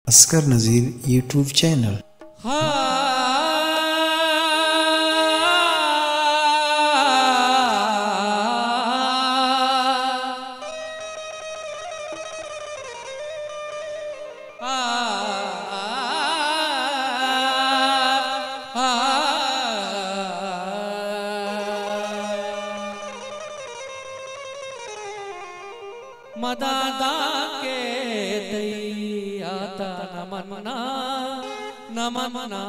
असगर नज़ीर YouTube channel. मदादा के आता नमना नमना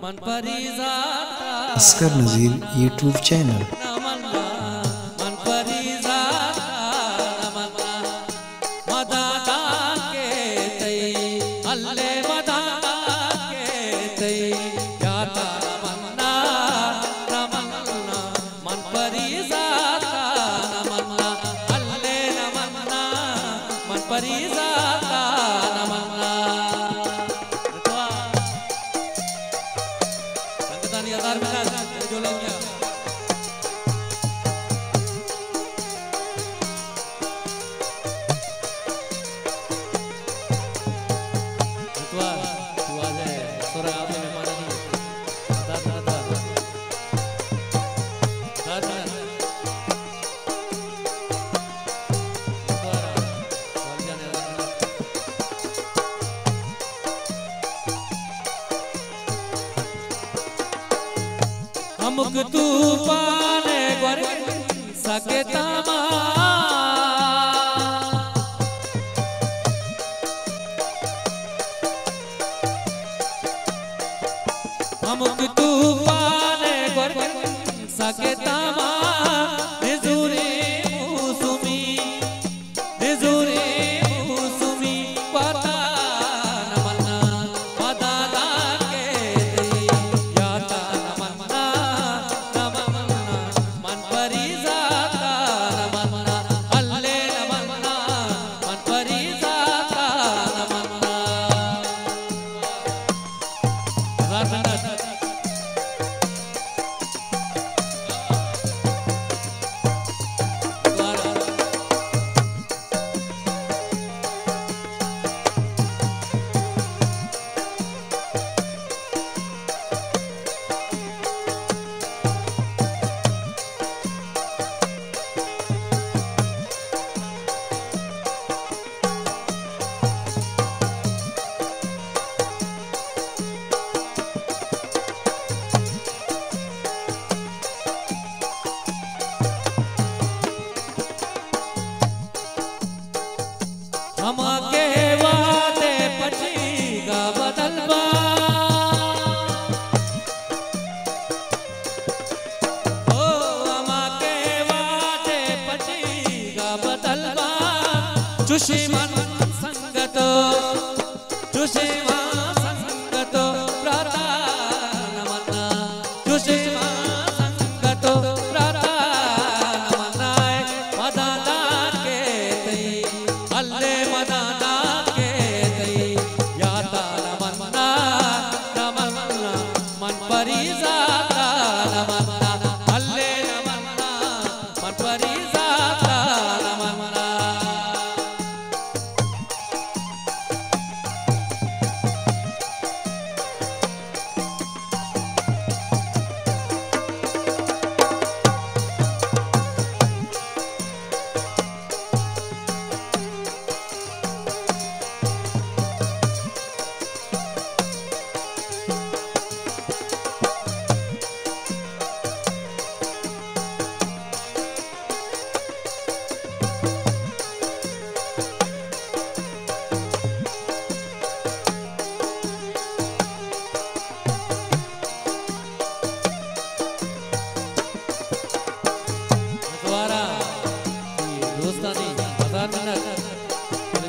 मन परिजाता असगर नज़ीर यूट्यूब चैनल। नमना मन परिजाता नमना मदादा के अल्ले मदादा के आता नमना नमना मन परिजाता नमना अल्ले नमना मन परिजाता नमना संगतानी आधार में जो लग गया अमुक तूफान गोर सके तमा अमुक तूफान गोर सके तमा निजुरी मुसुमी पता नमना मदादा के याता नमना नमना मन परिजाता नमना अल्ले नमना मन परिजाता नमना हम के वादे पचीगा बदलवा ओ हम के वादे पचीगा बदलवा चुशी मन संगतो चुशी मन संगतो प्राता नमना चुशी मन संगतो प्राता नमना मदादा के अल्ले मदादा के याता नमना नमना मन परिजाता नमना अल्ले नमना मन परिजाता नमना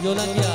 जो लग गया